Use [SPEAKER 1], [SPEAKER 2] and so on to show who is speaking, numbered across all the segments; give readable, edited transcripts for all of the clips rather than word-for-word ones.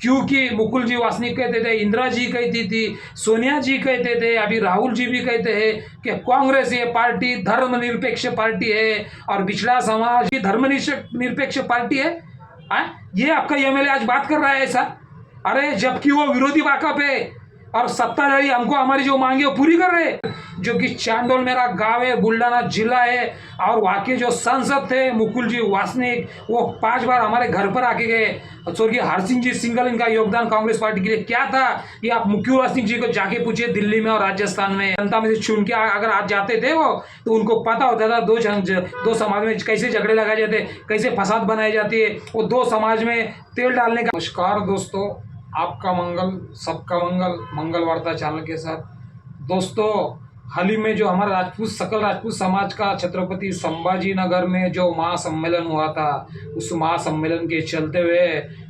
[SPEAKER 1] क्योंकि मुकुल जी वासनिक कहते थे, इंदिरा जी कहती थी, सोनिया जी कहते थे, अभी राहुल जी भी कहते हैं कि कांग्रेस ये पार्टी धर्मनिरपेक्ष पार्टी है और पिछड़ा समाज भी धर्मनिरपेक्ष पार्टी है। ये आपका एमएलए आज बात कर रहा है ऐसा? अरे जबकि वो विरोधी वाका पे और सत्ताधारी हमको हमारी जो मांगे वो पूरी कर रहे हैं। जो कि चांदोल मेरा गांव है, बुल्ढाना जिला है, और वहाँ के जो सांसद थे मुकुल जी वासनिक, वो 5 बार हमारे घर पर आके गए। स्वर्गीय हरसिंह जी सिंघल, इनका योगदान कांग्रेस पार्टी के लिए क्या था ये आप मुकुल वासनिक जी को जाके पूछिए। दिल्ली में और राजस्थान में जनता में से चुन के अगर आज जाते थे वो, तो उनको पता होता था दो समाज में कैसे झगड़े लगाए जाते, कैसे फसाद बनाई जाती है, वो दो समाज में तेल डालने का। नमस्कार दोस्तों, आपका मंगल सबका मंगल, मंगल वार्ता चैनल के साथ। दोस्तों, हाल ही में जो हमारा सकल राजपूत समाज का छत्रपति संभाजी नगर में जो महासम्मेलन हुआ था, उस महासम्मेलन के चलते हुए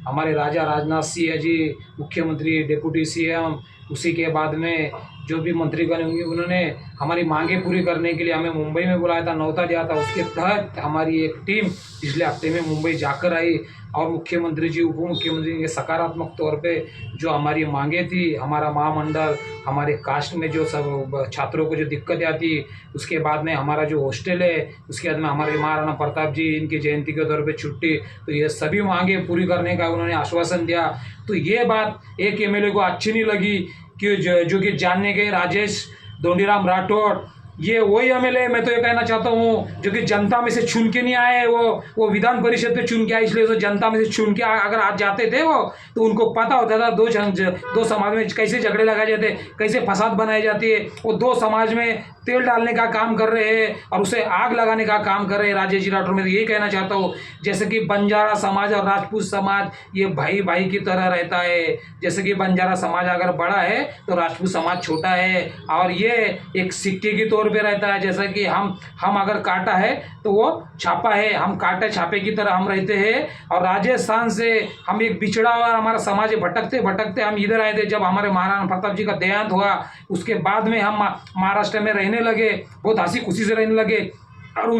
[SPEAKER 1] हमारे राजा राजनाथ सिंह जी, मुख्यमंत्री, डिप्टी सीएम, उसी के बाद में जो भी मंत्रीगण होंगे उन्होंने हमारी मांगे पूरी करने के लिए हमें मुंबई में बुलाया था, न्योता दिया था। उसके तहत हमारी एक टीम पिछले हफ्ते में मुंबई जाकर आई और मुख्यमंत्री जी, उप मुख्यमंत्री के सकारात्मक तौर पे जो हमारी मांगे थी, हमारा महामंडल, हमारे कास्ट में जो सब छात्रों को जो दिक्कतें आती, उसके बाद में हमारा जो हॉस्टल है, उसके बाद में हमारे महाराणा प्रताप जी इनकी जयंती के तौर पे छुट्टी, तो ये सभी मांगे पूरी करने का उन्होंने आश्वासन दिया। तो ये बात एक एमएलए को अच्छी नहीं लगी कि जो कि जानने गए राजेश दौंडीराम राठौड़, ये वही एमएलए, मैं तो ये कहना चाहता हूँ, जो कि जनता में से चुन के नहीं आए, वो विधान परिषद पे चुन के आए, इसलिए तो जनता में से चुन के अगर आज जाते थे वो, तो उनको पता होता था दो समाज में कैसे झगड़े लगाए जाते, कैसे फसाद बनाई जाती है। वो दो समाज में तेल डालने का काम कर रहे हैं और उसे आग लगाने का काम कर रहे हैं राजेश जी राठौड़। मैं तो ये कहना चाहता हूँ, जैसे कि बंजारा समाज और राजपूत समाज ये भाई भाई की तरह रहता है। जैसे कि बंजारा समाज अगर बड़ा है तो राजपूत समाज छोटा है, और ये एक सिक्के के तौर पे रहता है। जैसा कि हम अगर कांटा है तो वो छापा है, हम कांटे छापे की तरह हम रहते हैं। और राजस्थान से हम एक बिछड़ा हुआ हमारा समाज भटकते भटकते हम इधर आए थे। जब हमारे महाराणा प्रताप जी का देहांत हुआ, उसके बाद में हम महाराष्ट्र में रहने लगे, बहुत हंसी खुशी से रहने लगे। और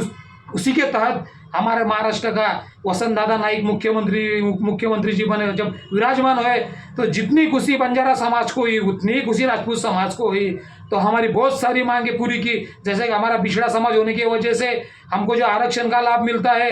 [SPEAKER 1] उसी के तहत हमारे महाराष्ट्र का वसंत दादा नाइक मुख्यमंत्री जी बने, जब विराजमान हुए, तो जितनी खुशी बंजारा समाज को हुई उतनी ही खुशी राजपूत समाज को हुई। तो हमारी बहुत सारी मांगे पूरी की। जैसे कि हमारा पिछड़ा समाज होने की वजह से हमको जो आरक्षण का लाभ मिलता है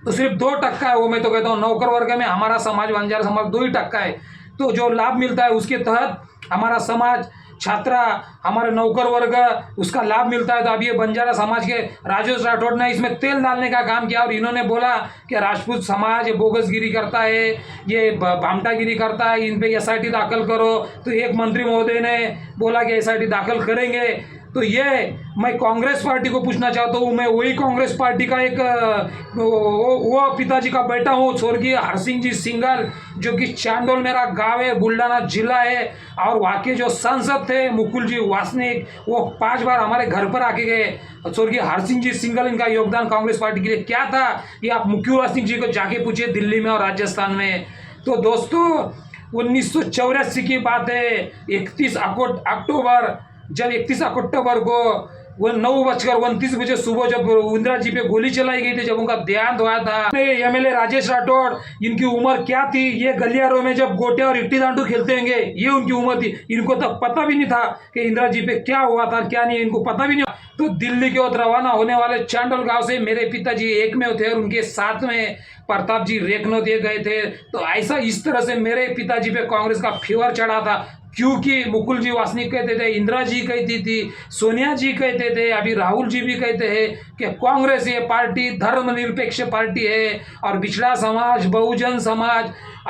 [SPEAKER 1] तो सिर्फ 2% है। वो मैं तो कहता हूँ नौकर वर्ग में हमारा समाज बंजारा समाज 2% है। तो जो लाभ मिलता है उसके तहत हमारा समाज छात्रा, हमारे नौकर वर्ग, उसका लाभ मिलता है। तो अब ये बंजारा समाज के राजेश राठौड़ ने इसमें तेल डालने का काम किया और इन्होंने बोला कि राजपूत समाज बोगसगिरी करता है, ये भामटागिरी करता है, इन पे एसआईटी दाखिल करो। तो एक मंत्री महोदय ने बोला कि एसआईटी दाखिल करेंगे। तो ये मैं कांग्रेस पार्टी को पूछना चाहता हूँ, मैं वही कांग्रेस पार्टी का एक वो पिताजी का बेटा हूँ, स्वर्गीय हरसिंह जी सिंघल, जो कि चांदोल मेरा गांव है, बुल्ढाना जिला है, और वहाँ के जो सांसद थे मुकुल जी वासनिक, वो 5 बार हमारे घर पर आके गए। स्वर्गीय हरसिंह जी सिंघल, इनका योगदान कांग्रेस पार्टी के लिए क्या था ये आप मुकुल वासनिक जी को जाके पूछिए दिल्ली में और राजस्थान में। तो दोस्तों, 1984 की बात है, 31 अक्टूबर, जब 31 अक्टूबर को वो 9:29 सुबह जब इंदिरा जी पे गोली चलाई गई थी, जब उनका देहांत हुआ था। एमएलए राजेश राठौड़, इनकी उम्र क्या थी? ये गलियारों में जब गोटे और इट्टी दांडू खेलते होंगे, ये उनकी उम्र थी। इनको तब पता भी नहीं था कि इंदिरा जी पे क्या हुआ था, क्या नहीं, इनको पता भी नहीं। तो दिल्ली की ओर रवाना होने वाले चांडोल गांव से मेरे पिताजी एक में थे और उनके साथ में प्रताप जी रेखनो दिए गए थे। तो ऐसा इस तरह से मेरे पिताजी पे कांग्रेस का फीवर चढ़ा था, क्योंकि मुकुल जी वासनिक कहते थे, इंदिरा जी कहती थी, सोनिया जी कहते थे, अभी राहुल जी भी कहते हैं कि कांग्रेस ये पार्टी धर्मनिरपेक्ष पार्टी है और पिछड़ा समाज, बहुजन समाज,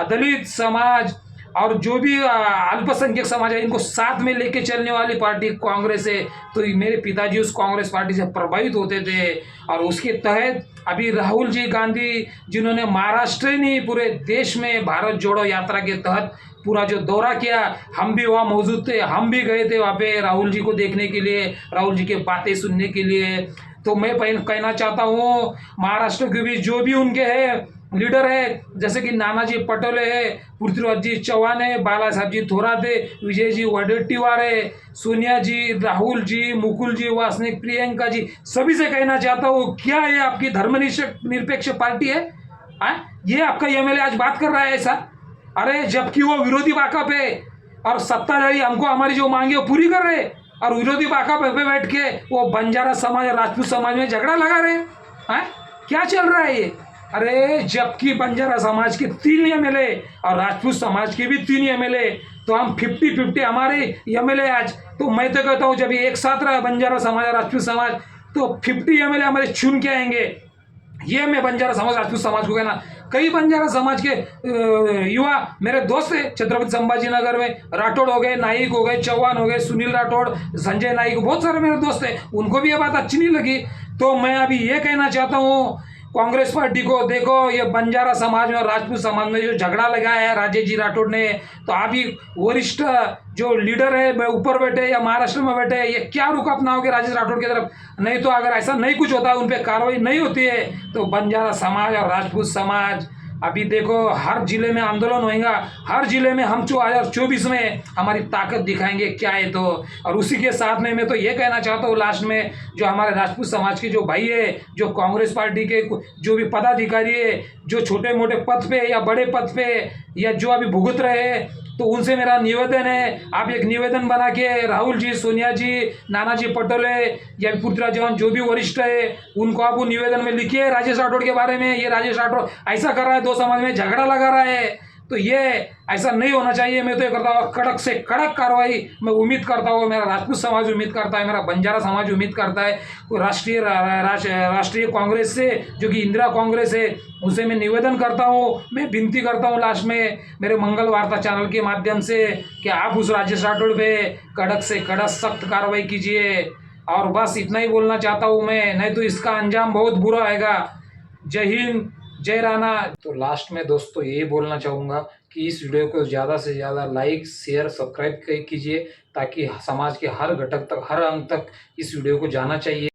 [SPEAKER 1] दलित समाज और जो भी अल्पसंख्यक समाज है, इनको साथ में लेके चलने वाली पार्टी कांग्रेस है। तो मेरे पिताजी उस कांग्रेस पार्टी से प्रभावित होते थे और उसके तहत अभी राहुल जी गांधी, जिन्होंने महाराष्ट्र नहीं पूरे देश में भारत जोड़ो यात्रा के तहत पूरा जो दौरा किया, हम भी वहाँ मौजूद थे, हम भी गए थे वहाँ पे राहुल जी को देखने के लिए, राहुल जी के बातें सुनने के लिए। तो मैं कहना चाहता हूँ, महाराष्ट्र के भी जो भी उनके हैं लीडर है, जैसे कि नानाजी पटोले है, पृथ्वीराज जी चौहान है, बाला साहब जी थोरात है, विजय जी वडेट्टीवार है, सोनिया जी, राहुल जी, मुकुल जी वासनिक, प्रियंका जी, सभी से कहना चाहता हूँ, क्या ये आपकी धर्मनिरपेक्ष पार्टी है? ये आपका एमएलए आज बात कर रहा है ऐसा? अरे जबकि वो विरोधी बाका पे और सत्ताधारी हमको हमारी जो मांगे वो पूरी कर रहे, और विरोधी बाका पे बैठ के वो बंजारा समाज और राजपूत समाज में झगड़ा लगा रहे हैं। क्या चल रहा है ये? अरे जबकि बंजारा समाज के 3 एमएलए और राजपूत समाज के भी 3 एमएलए, तो हम 50-50 हमारे एमएलए आज। तो मैं तो कहता हूँ जब ये एक साथ रहा बंजारा समाज और राजपूत समाज, तो 50 एमएलए हमारे चुन के आएंगे। ये मैं बंजारा समाज राजपूत समाज को कहना। कई बंजारा समाज के युवा मेरे दोस्त थे छत्रपति संभाजी नगर में, राठौड़ हो गए, नाइक हो गए, चौहान हो गए, सुनील राठौड़, संजय नाइक, बहुत सारे मेरे दोस्त थे, उनको भी ये बात अच्छी नहीं लगी। तो मैं अभी ये कहना चाहता हूँ कांग्रेस पार्टी को, देखो ये बंजारा समाज में और राजपूत समाज में जो झगड़ा लगाया है राजेश जी राठौड़ ने, तो अभी वरिष्ठ जो लीडर है ऊपर बैठे या महाराष्ट्र में बैठे, ये क्या रुख अपनाओगे राजेश राठौड़ की तरफ? नहीं तो अगर ऐसा नहीं कुछ होता, उन पर कार्रवाई नहीं होती है, तो बंजारा समाज और राजपूत समाज अभी देखो हर जिले में आंदोलन होएगा, हर जिले में हम 2024 में हमारी ताकत दिखाएंगे क्या है। तो और उसी के साथ में मैं तो ये कहना चाहता हूँ लास्ट में, जो हमारे राजपूत समाज के जो भाई है, जो कांग्रेस पार्टी के जो भी पदाधिकारी है, जो छोटे मोटे पद पे या बड़े पद पे या जो अभी भुगत रहे हैं, तो उनसे मेरा निवेदन है, आप एक निवेदन बना के राहुल जी, सोनिया जी, नानाजी पटोले या पृथ्वीराज चौहान जो भी वरिष्ठ है, उनको आप वो निवेदन में लिखिए राजेश राठौड़ के बारे में। ये राजेश राठौड़ ऐसा कर रहा है, 2 समाज में झगड़ा लगा रहा है, तो ये ऐसा नहीं होना चाहिए। मैं तो ये करता हूँ कड़क से कड़क कार्रवाई मैं उम्मीद करता हूँ, मेरा राजपूत समाज उम्मीद करता है, मेरा बंजारा समाज उम्मीद करता है। राष्ट्रीय कांग्रेस से जो कि इंदिरा कांग्रेस है, उनसे मैं निवेदन करता हूँ, मैं विनती करता हूँ लास्ट में मेरे मंगल वार्ता चैनल के माध्यम से कि आप उस राजेश राठौड़ पे कड़क से कड़क सख्त कार्रवाई कीजिए। और बस इतना ही बोलना चाहता हूँ मैं, नहीं तो इसका अंजाम बहुत बुरा आएगा। जय हिंद, जय राणा। तो लास्ट में दोस्तों ये बोलना चाहूँगा कि इस वीडियो को ज़्यादा से ज़्यादा लाइक, शेयर, सब्सक्राइब कीजिए, ताकि समाज के हर घटक तक, हर अंग तक इस वीडियो को जाना चाहिए।